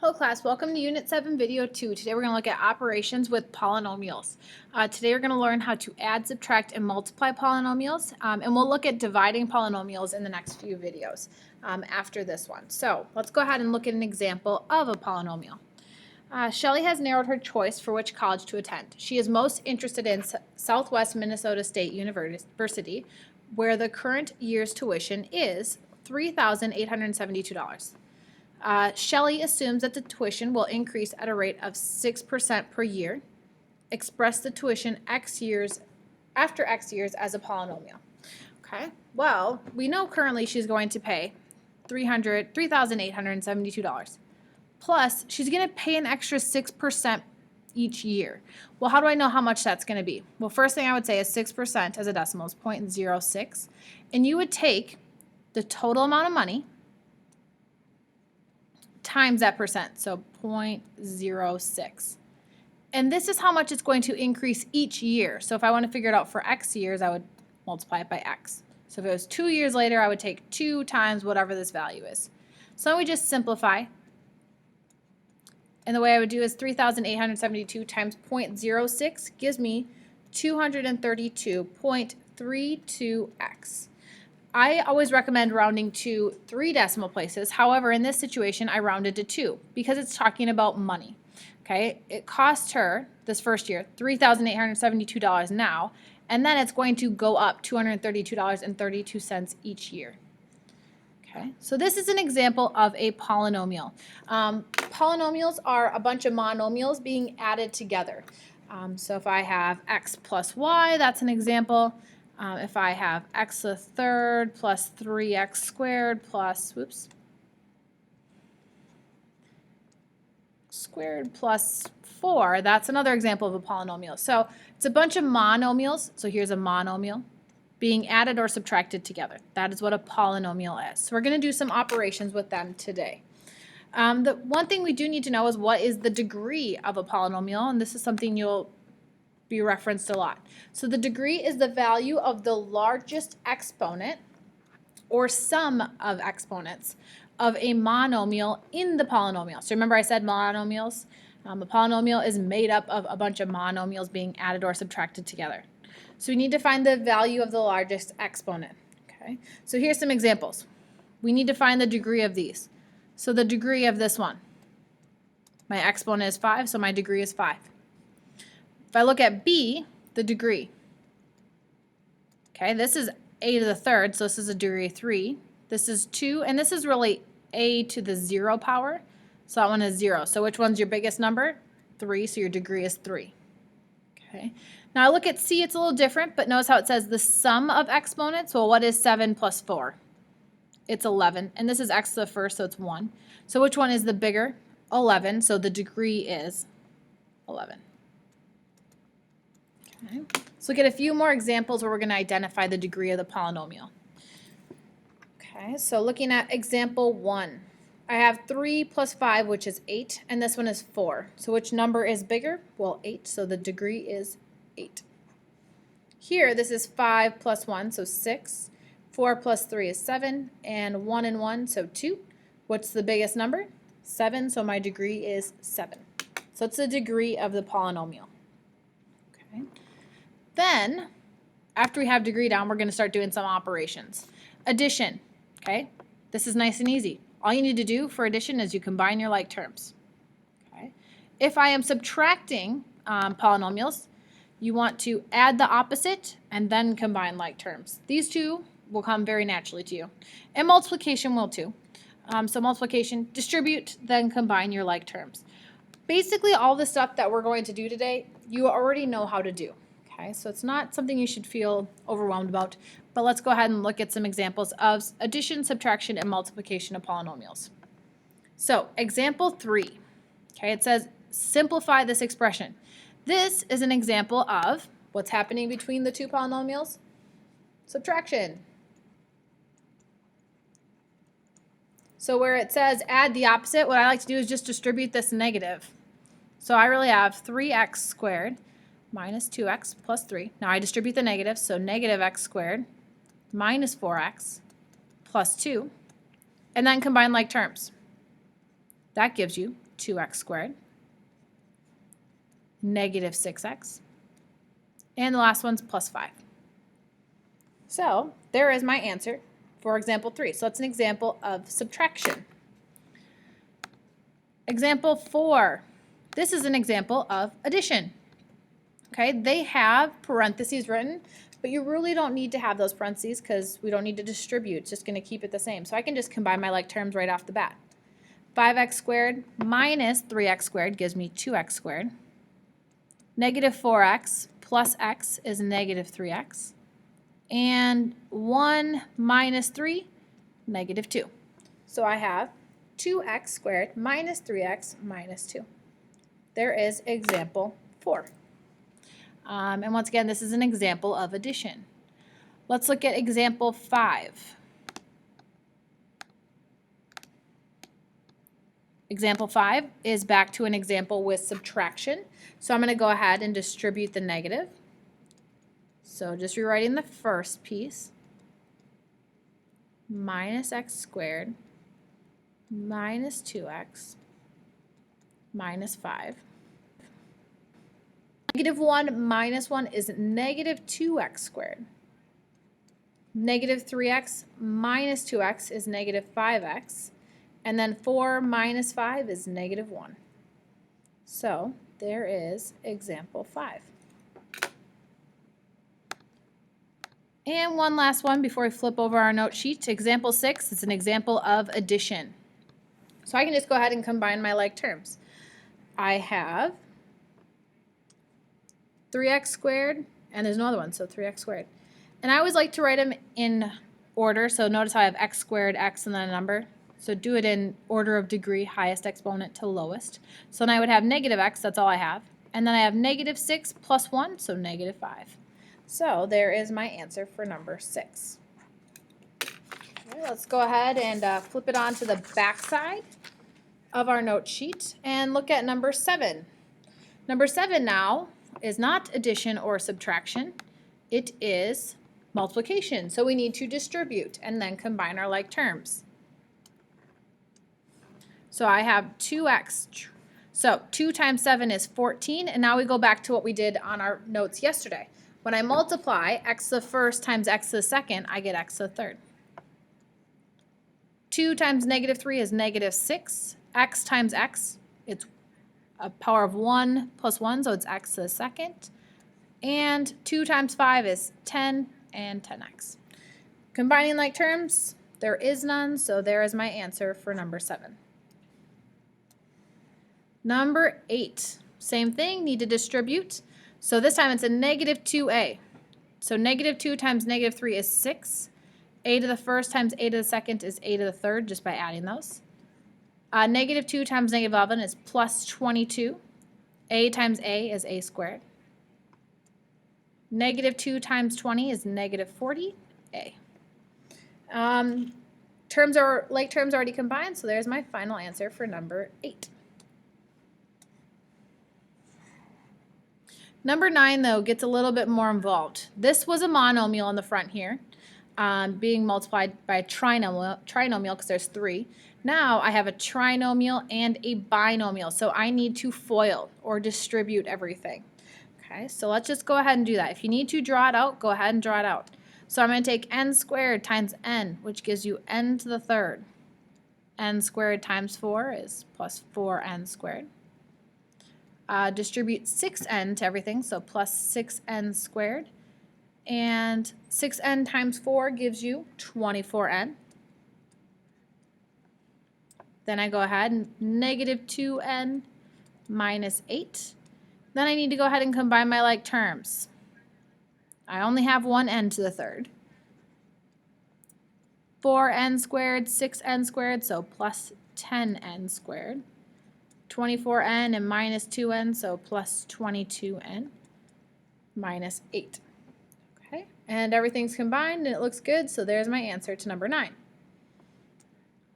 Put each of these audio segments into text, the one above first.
Hello class, welcome to Unit 7 Video 2. Today we're going to look at operations with polynomials. Today we're going to learn how to add, subtract, and multiply polynomials, and we'll look at dividing polynomials in the next few videos after this one. So let's go ahead and look at an example of a polynomial. Shelley has narrowed her choice for which college to attend. She is most interested in Southwest Minnesota State University, where the current year's tuition is $3,872. Shelley assumes that the tuition will increase at a rate of 6% per year. Express the tuition after X years as a polynomial. Okay, well, we know currently she's going to pay $3,872. Plus, she's going to pay an extra 6% each year. Well, how do I know how much that's going to be? Well, first thing I would say is 6% as a decimal is 0.06. And you would take the total amount of money times that percent, so 0.06. And this is how much it's going to increase each year. So if I want to figure it out for X years, I would multiply it by X. So if it was 2 years later, I would take 2 times whatever this value is. So we just simplify. And the way I would do is 3,872 times 0.06 gives me 232.32x. I always recommend rounding to 3 decimal places. However, in this situation, I rounded to 2 because it's talking about money. Okay, it cost her this first year $3,872 now, and then it's going to go up $232.32 each year. Okay, so this is an example of a polynomial. Polynomials are a bunch of monomials being added together. So if I have x plus y, that's an example. If I have x to the third plus 3x squared plus, squared plus 4, that's another example of a polynomial. So it's a bunch of monomials. So here's a monomial being added or subtracted together. That is what a polynomial is. So we're going to do some operations with them today. The one thing we do need to know is what is the degree of a polynomial, and this is something you'll be referenced a lot. So the degree is the value of the largest exponent or sum of exponents of a monomial in the polynomial. So remember I said monomials? A polynomial is made up of a bunch of monomials being added or subtracted together. So we need to find the value of the largest exponent. Okay. So here's some examples. We need to find the degree of these. So the degree of this one. My exponent is 5, so my degree is 5. If I look at B, the degree. Okay, this is a to the third, so this is a degree of 3. This is 2, and this is really a to the 0 power. So that one is 0. So which one's your biggest number? 3, so your degree is 3. Okay. Now I look at C, it's a little different, but notice how it says the sum of exponents. Well, what is 7 plus 4? It's 11, and this is x to the first, so it's 1. So which one is the bigger? 11, so the degree is 11. Okay. Let's look at a few more examples where we're going to identify the degree of the polynomial. Okay, so looking at example 1, I have 3 plus 5, which is 8, and this one is 4. So which number is bigger? Well, 8, so the degree is 8. Here, this is 5 plus 1, so 6. 4 plus 3 is 7, and 1 and 1, so 2. What's the biggest number? 7, so my degree is 7. So it's the degree of the polynomial. Okay. Then, after we have degree down, we're going to start doing some operations. Addition, okay? This is nice and easy. All you need to do for addition is you combine your like terms. Okay? If I am subtracting polynomials, you want to add the opposite and then combine like terms. These two will come very naturally to you. And multiplication will too. So multiplication, distribute, then combine your like terms. Basically, all the stuff that we're going to do today, you already know how to do. Okay, so it's not something you should feel overwhelmed about, but let's go ahead and look at some examples of addition, subtraction, and multiplication of polynomials. So example 3, okay, it says simplify this expression. This is an example of what's happening between the two polynomials? Subtraction. So where it says add the opposite, what I like to do is just distribute this negative. So I really have 3x squared minus 2x plus 3. Now I distribute the negative, so negative x squared minus 4x plus 2, and then combine like terms. That gives you 2x squared, negative 6x, and the last one's plus 5. So there is my answer for example 3. So that's an example of subtraction. Example 4. This is an example of addition. Okay, they have parentheses written, but you really don't need to have those parentheses because we don't need to distribute. It's just going to keep it the same. So I can just combine my like terms right off the bat. 5x squared minus 3x squared gives me 2x squared. Negative 4x plus x is negative 3x. And 1 minus 3, negative 2. So I have 2x squared minus 3x minus 2. There is example 4. And once again, this is an example of addition. Let's look at example 5. Example 5 is back to an example with subtraction. So I'm going to go ahead and distribute the negative. So just rewriting the first piece. Minus x squared minus 2x minus 5. Negative 1 minus 1 is negative 2x squared. Negative 3x minus 2x is negative 5x. And then 4 minus 5 is negative 1. So there is example 5. And one last one before we flip over our note sheet. Example 6 is an example of addition. So I can just go ahead and combine my like terms. I have 3x squared, and there's no other one, so 3x squared. And I always like to write them in order, so notice how I have x squared, x, and then a number. So do it in order of degree, highest exponent to lowest. So then I would have negative x, that's all I have. And then I have negative 6 plus 1, so negative 5. So there is my answer for number 6. Okay, let's go ahead and flip it on to the back side of our note sheet and look at number 7. Number 7 now is not addition or subtraction. It is multiplication. So we need to distribute and then combine our like terms. So I have 2x. So 2 times 7 is 14, and now we go back to what we did on our notes yesterday. When I multiply x to the first times x to the second, I get x to the third. 2 times negative 3 is negative 6. X times x, it's a power of 1 plus 1, so it's x to the second. And 2 times 5 is 10 and 10x. Combining like terms, there is none, so there is my answer for number 7. Number 8, same thing, need to distribute. So this time it's a negative 2a. So negative 2 times negative 3 is 6. A to the first times a to the second is a to the third, just by adding those. Negative 2 times negative 11 is plus 22. A times a is a squared. Negative 2 times 20 is negative 40a. Like terms already combined, so there's my final answer for number 8. Number 9, though, gets a little bit more involved. This was a monomial on the front here, being multiplied by a trinomial because there's 3. Now I have a trinomial and a binomial, so I need to FOIL or distribute everything. Okay, so let's just go ahead and do that. If you need to draw it out, go ahead and draw it out. So I'm going to take n squared times n, which gives you n to the third. N squared times 4 is plus 4n squared. Distribute 6n to everything, so plus 6n squared. And 6n times 4 gives you 24n. Then I go ahead and negative 2n minus 8. Then I need to go ahead and combine my like terms. I only have one n to the third. 4n squared, 6n squared, so plus 10n squared. 24n and minus 2n, so plus 22n minus 8. Okay, and everything's combined and it looks good, so there's my answer to number 9.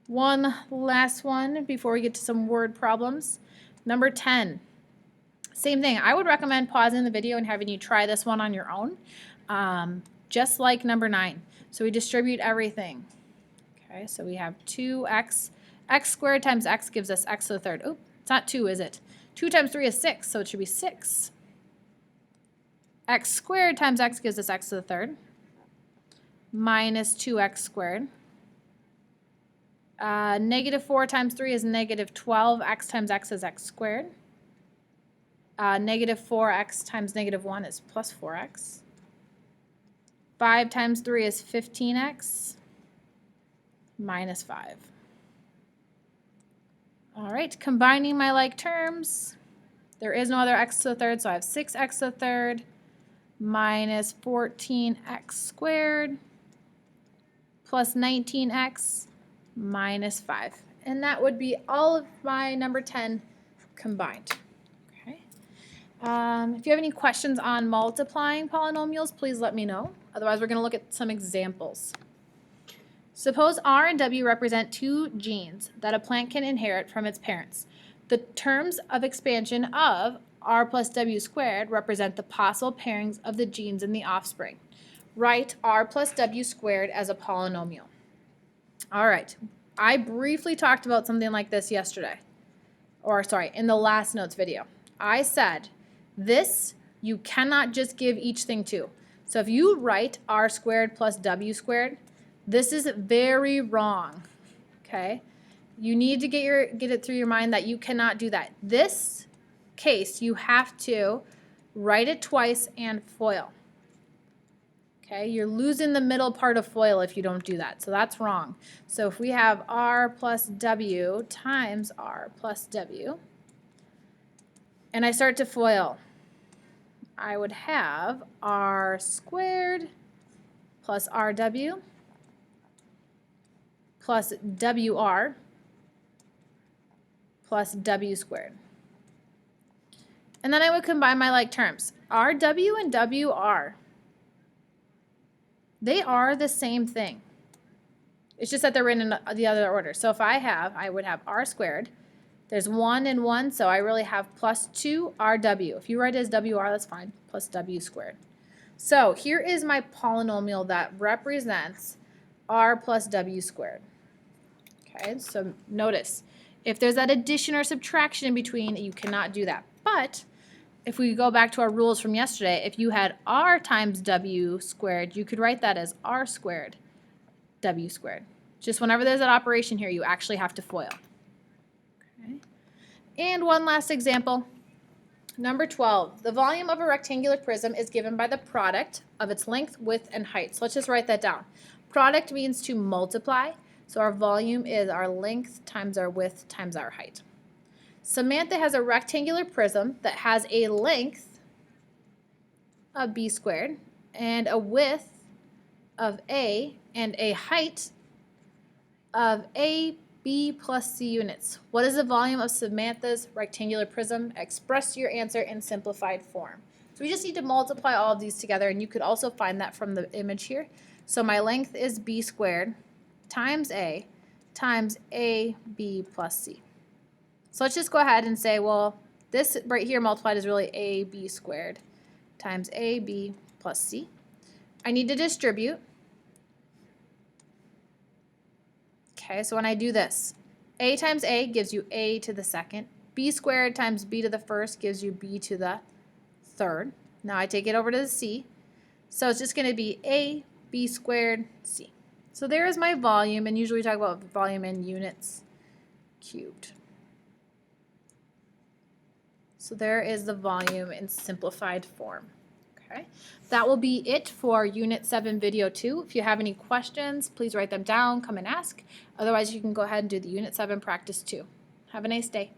One last one before we get to some word problems. Number 10. Same thing. I would recommend pausing the video and having you try this one on your own, just like number 9. So we distribute everything. Okay, so we have 2x. X squared times x gives us x to the third. Oop, It's not 2, is it? 2 times 3 is 6, so it should be 6. X squared times x gives us x to the third, minus 2x squared. Negative 4 times 3 is negative 12. X times x is x squared. Negative 4x times negative 1 is plus 4x. 5 times 3 is 15x minus 5. All right, combining my like terms, there is no other x to the third, so I have 6x to the third minus 14x squared plus 19x minus 5. And that would be all of my number 10 combined. Okay. If you have any questions on multiplying polynomials, please let me know. Otherwise, we're going to look at some examples. Suppose R and W represent two genes that a plant can inherit from its parents. The terms of expansion of R plus W squared represent the possible pairings of the genes in the offspring. Write R plus W squared as a polynomial. All right, I briefly talked about something like this yesterday, in the last notes video. I said this you cannot just give each thing to. So if you write R squared plus W squared, this is very wrong, okay? You need to get it through your mind that you cannot do that. This case, you have to write it twice and FOIL. Okay, you're losing the middle part of FOIL if you don't do that, so that's wrong. So if we have R plus W times R plus W, and I start to FOIL, I would have R squared plus RW plus WR plus W squared. And then I would combine my like terms. RW and WR, they are the same thing. It's just that they're written in the other order. So if I would have R squared. There's 1 and 1, so I really have plus 2 RW. If you write it as WR, that's fine, plus W squared. So here is my polynomial that represents R plus W squared. Okay, so notice, if there's that addition or subtraction in between, you cannot do that. But if we go back to our rules from yesterday, if you had R times W squared, you could write that as R squared W squared. Just whenever there's an operation here, you actually have to FOIL. Okay. And one last example. Number 12, the volume of a rectangular prism is given by the product of its length, width, and height. So let's just write that down. Product means to multiply. So our volume is our length times our width times our height. Samantha has a rectangular prism that has a length of b squared and a width of a and a height of ab plus c units. What is the volume of Samantha's rectangular prism? Express your answer in simplified form. So we just need to multiply all of these together, and you could also find that from the image here. So my length is b squared times a times ab plus c. So let's just go ahead and say, well, this right here multiplied is really ab squared times ab plus c. I need to distribute. Okay, so when I do this, a times a gives you a to the second. B squared times b to the first gives you b to the third. Now I take it over to the c. So it's just going to be a b squared c. So there is my volume, and usually we talk about volume in units cubed. So there is the volume in simplified form. Okay, that will be it for Unit 7 Video 2. If you have any questions, please write them down, come and ask. Otherwise, you can go ahead and do the Unit 7 Practice 2. Have a nice day.